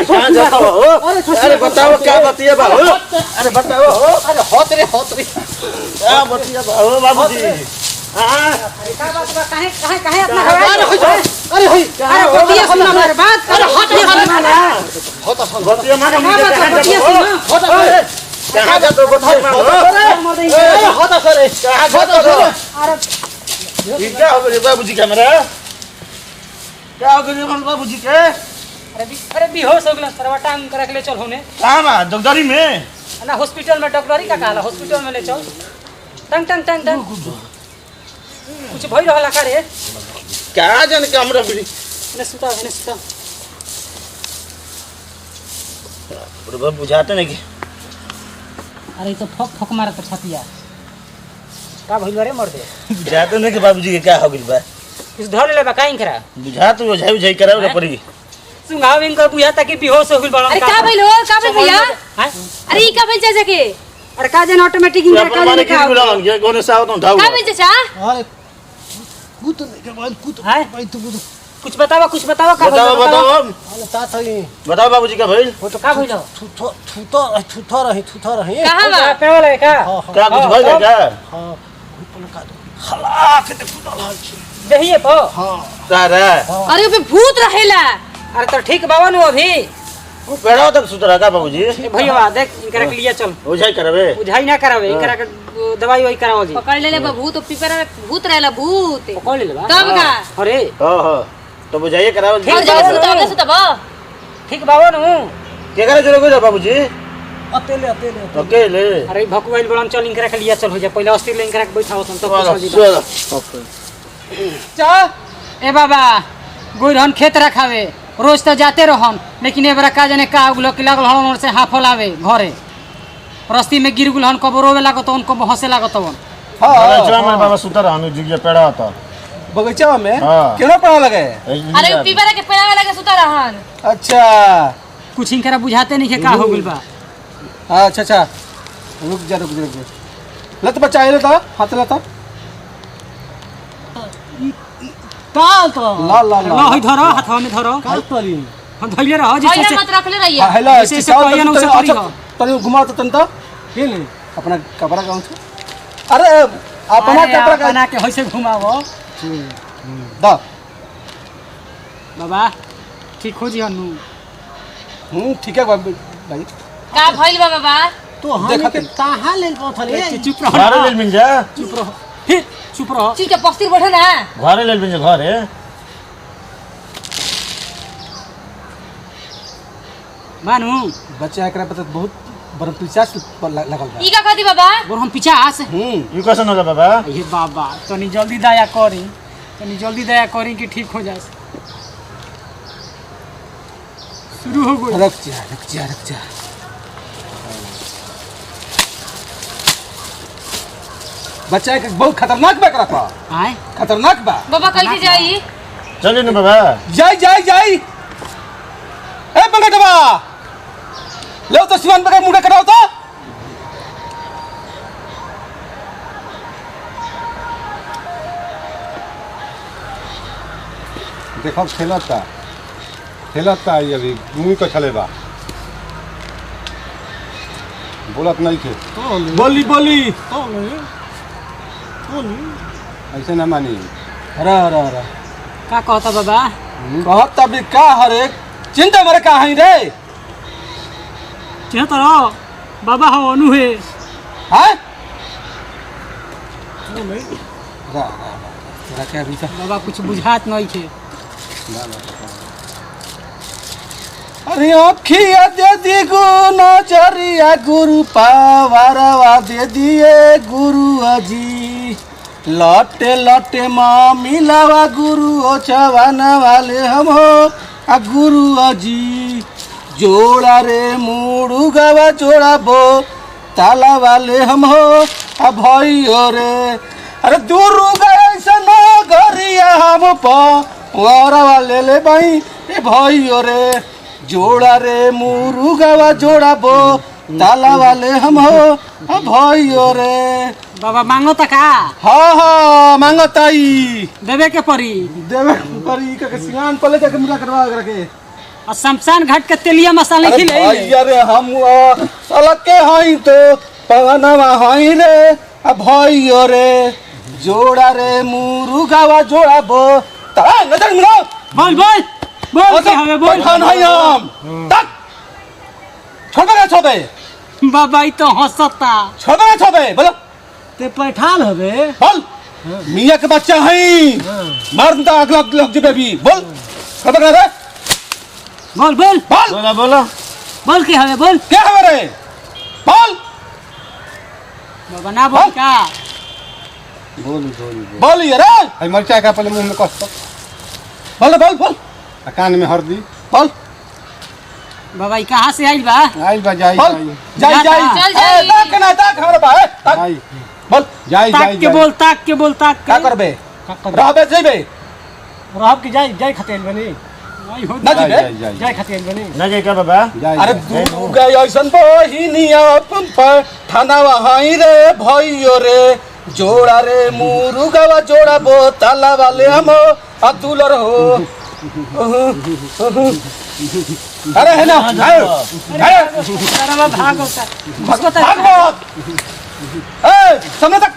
कहां जाता हो? अरे बताओ क्या बतिया बा हो? अरे बताओ हो? अरे होत रे क्या बतिया बा हो बाबूजी? हां का बात बा काहे अपना अरे होई अरे बतिया सुन हमारे बात अरे हट बतिया मानो मुझे कहां जाता हो बतिया मानो? अरे होता सर कहां जाता हो? अरे ये क्या हो गया बाबूजी का मेरा? क्या हो गया बाबूजी के? अरे बेहोश हो गला सरवा टांग कर ले चल होने कहां बा डॉक्टरी में? ना हॉस्पिटल में डॉक्टरी का कहला हॉस्पिटल में ले चल टंग टंग टंग टंग कुछ भई रहला का रे क्या जाने के हमरा भी ने सुता बरोबर बुझाते नहीं कि अरे तो फक मारत छतिया का भइल रे मर दे बुझाते नहीं कि बाबूजी के क्या हो गइल बा? इस धर ले बा काहे खरा बुझा तो बुझाई करावे ना पड़ी। सुंगाव इनकर बुझा ताकि बेहोश हो गइल बड़ा अरे का भइल हो का भइल भैया हैं अरे ई का भइल चाचा के अरे का जन ऑटोमेटिक तू इनकर अपन का माने जन की बुलावन के कोने से आवत उठाऊ का भइल चाचा अरे कूत नहीं के बाद कूत हैं भाई तू कूत कुछ बतावा का बताओ बताओ अरे तात है बताओ बाबूजी का भइल वो तो का भइल थूथा रही कहां बा पे वाला है का क्या कुछ भइल है क्या? हां ऊपर का दो हला के देखो देहिए पो हां सारा अरे ओपे भूत रहेला अरे तो ठीक बाबा नु अभी वो पेड़ाव तक सुतरा का बाबूजी? ए भैया देख इनकरा के लिए चल बुझाई करावे बुझाई ना करावे इनकरा के दवाई वही कराओ जी पकड़ ले बा भूत पीपर भूत रहेला भूत पकड़ ले बा तब का अरे हां तो बुझाइए करावे और जगह सुतब ठीक बाबा नु के करे जरो को बाबूजी? अकेले अकेले अरे भकुआइल बड़न चल इनकरा के लिए चल हो जा पहले अस्थिर ले इनकरा के बैठाओ तब तो चलो पूछो जी चलो चा ए बाबा गोरहन खेत रखावे रोज तो जाते रहन लेकिन ए बरा का जाने का उगलो कि लागल हन से हाफल आवे घरे रस्ती में गिर गुलहन कब रोवे लागत उनको हंसे लागत वन हां चला में बाबा सुतर हनु जी के पेड़ा होता बगीचा में हां केना पड़ा लगे अरे ओ पीपर के पेड़ा वाला के सुता रहन अच्छा कुछ इनकरा बुझाते नहीं है का हो गइल बा अच्छा रुक जा लत बचाए ले ता हाथ लता काल तो ला ला होई धरो हाथवा में धरो काल तली हम धइले रह पहले जैसे मत रख ले रहिए हेलो जैसे से पहिया न उसे करी हो तनी घुमा तो तंता ये ले अपना कपड़ा गाउँ छ अरे अपना कपड़ा का बना के होइसे घुमावो दा बाबा ठीक हो जी हनु ठीक है भाई का भइल बा बाबा तो हम कहां ले पथले चुप रहो घरे ले मिल जा चुप रहो फिर चुप रहो ठीक है पस्तिर बैठो ना घरे ले मिल जा घरे मानू बच्चा एकरा पता बहुत बड़ पिचास लगल बा ई का कहती बाबा और हम पिछास यू कैसन होला बाबा? ये बाबा तनी जल्दी दया करी कि ठीक हो जाए शुरू हो गई रुक जा बच्चा एक बहुत खतरनाक बा एकरा पा आए खतरनाक बा बाबा कैसे जाई चलिए ना बाबा जाई ए पंगटवा लो तो सिमान बगैर मुंडा कराओ तो देखो खेलता ये अभी मुंह को चलेबा बोलत नहीं थे बोली ऐसे ना मानी अरे का कहता बाबा कहत तब का हरे चिंता मरे का है रे क्या तरो बाबा हो अनु है हैं क्या भी बाबा कुछ बुझात नहीं थे अरे अखिया दे दी नजरिया गुरु पावरवा दे दिए गुरु अजी लटे माँ मिलावा गुरु ओ चवान वाले हम हो आ गुरु अजी जोड़ा रे मुड़ू गवा जोड़ा बो ताला वाले हम हो आ भइयो रे अरे दूर गए सनो घरिया हम पारा वाले ले भाई ए भइयो रे जोड़ा रे मुड़ू गवा जोड़ा बो ताला वाले हम हो आ भइयो रे बाबा मांगो तका हाँ मांगो ताई देवे के परी देवे परी का सियान पले जाके मुला करवा के और शमशान घाट के तेलिया मसाला अरे खिले भाई अरे हम सलक के हई तो पवनवा हई रे आ भइयो रे जोड़ा रे मुरुगावा जोड़ा बो ता नजर मिलो बोल बोल बोल के हमें बोल खान हई हम तक छोड़े ना छोड़े बाबा ई तो हंसता छोड़े ना छोड़े बोलो ते पैठान हवे बोल मियां के बच्चा हई मर्द ता अगला लग जबे भी बोल खबर ना रे बोल बोल बोल बोला बोला बोल के हमें बोल क्या है रे बोल बाबा ना बोल का बोल ये रे आई मरचा का पहले मुंह में कस बोल बोल बोल आ कान में हरदी बोल बाबा ई कहाँ से आइल बा आई बजाई बोल जाई जाई चल जाई। ताक ना ताक हमरा बा ताक जाई बोल जाई ताक जाई के बोल ताक के बोल ताक का के करबे रहबे जइबे रहब के जाई जाई खतेल बनी आई हो ना जाई जइबे जाई जाई खतेल बनी ना जाए क्या बाबा जाई अरे दुर्गा ऐसन बहिनिया पर थानावा हई रे भइयो रे जोड़ा रे मुरुगावा जोड़ा बो ताला वाले हम अतुलर हो अरे है ना आयो आयो अरे भाग होता भगवता भागवत ए सामने तक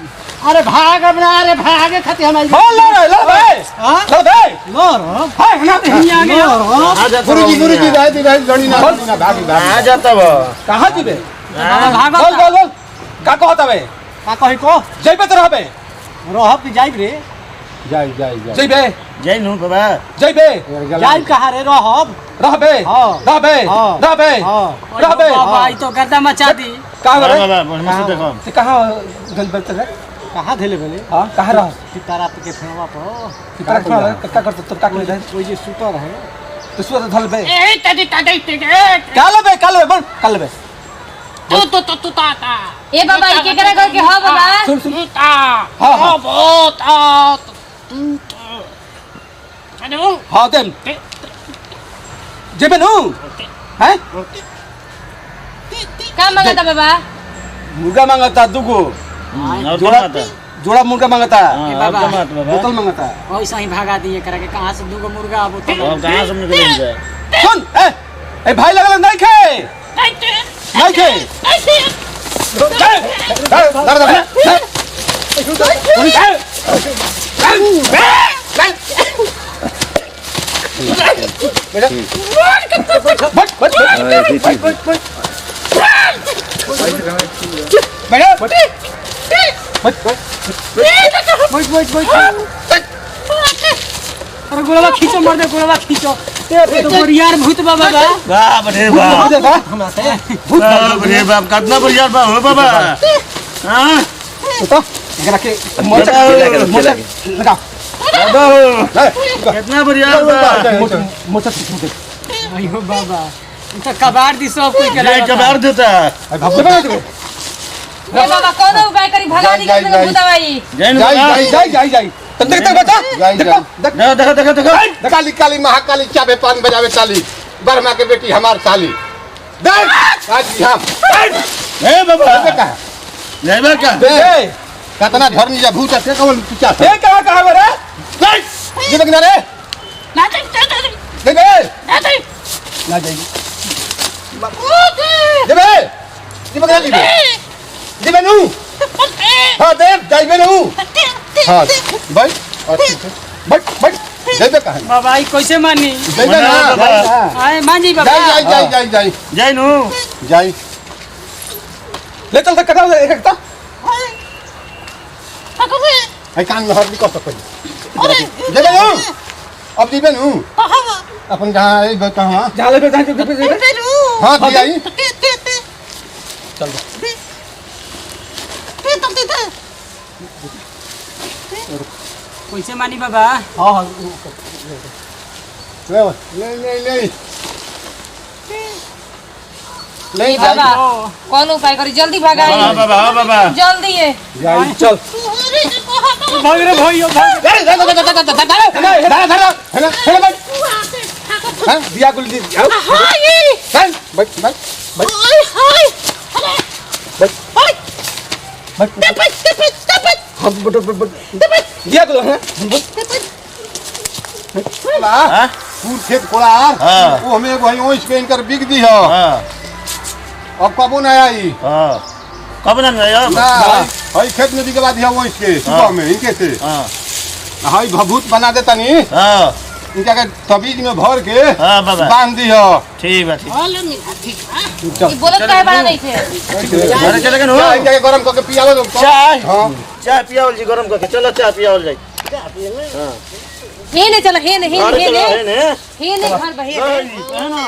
अरे भाग अपना अरे भाग खते हमारी बोल लो बे हां लो बे लोर हाय ना नहीं आ गया आ जाता गुरुजी जाई दी जणी ना भागी भागी आ जाता वो कहां जीबे भाग बोल बोल बोल का कहता बे का कहि को जइबे तो रहबे रहब के जाई रे जाई जाई जाई जइबे जय नु बाबा जइबे जाई कहां रे रहब रहबे हाँ। रहबे हाँ। रहबे हां रहबे बाबा ई तो गर्दा मचा दी का बाबा रे बाबा मुझे देखो ते कहां गल बत रे कहां धेले बने हां कहां रह सितारा के फेवा पर कितना का करत तो का कर दे कोई जे सुतर है तो सुर धल बे ए तदी तदी काले बे बोल बे तू ता ए बाबा ई केकरा घर के हो बाबा सुन सुन ता हां हां बहुत आ अनु हां देम जेबे नु हैं का मांगता बाबा मुर्गा मांगता दुगो और जोड़ा क्या माता जोड़ा मुर्गा मांगता हां और क्या माता बाबा बोतल मांगता वैसा ही भागा दिए करा के कहां से दूगो मुर्गा अब तो और कहां से निकलेंगे सुन ए भाई लगल नहीं खे नहीं खे अरे गोलवा खींचो मर दे गोलवा खींचो ते तो बरियार भूत बाबा बा बाप रे बाप बाप रे बाप कितना बढ़िया बा हो बाबा हां एकरा के मोचा लगा बाबा कितना बढ़िया बा मोचा अयो बाबा ई तो कबाड़ दी सब कोई के ये लगा कबार देता ए बाबा कोनो उपाय करी भगा दी जाई, के जाई। भूतवाई जय नु जाई, बाबा जाई। जाई तब तक बचा देखो देखो देखो देखो देखो काली काली महाकाली चाबे पान बजावे चाली बर्मा के बेटी हमार साली देख आज हम ए बाबा का जय बा क्या ए कतना धरनी जा भूत से कौन पिचा ए कहां रे ये बगना रे ना दे देख ए दे ना जाई देबे ये बगना ली देबे नु हां देव जाइबे नु हां भाई बैठ देबे कहां बाबा ई कैसे मानी देबे ना बाबा। आए मान जी बाबा जाई जय नु जाई ले चल तक कटा एक एक आई कान में हरदी कर सकते देबे नु अब देबे नु अपन जहां आई कहां झाले पे जाए हां दियाई चल कैसे मानी बाबा हां हां नहीं ए बाबा कौन उपाय करी जल्दी भगाई बाबा बाबा जल्दी है जाई चल भाग रे भइयो भाग दिया गुल दी आओ हम दिया गुल है हां पूर खेत कोड़ार हाँ। वो हमें वही ओइस के इनकर बिक दी है हां अब कबो ना आई हां कब ना गया ना हई खेत में बिके बाद दिया ओइस के सुबह में इनके से हां हई भभूत बना देता नी हां इनका के तबीज में भर के हां बाबा बांध दी है ठीक बा ठीक हाल में ठीक है ये बोलत काहे बड़ा नहीं थे अरे चले गए चाय इनका के गरम करके पियावे दो चाय हां चाय पियावल जी गरम करके चलो चाय पियावल जाई हे ने चलो हे ने अरे चलो है ने हे ने घर बहे है ना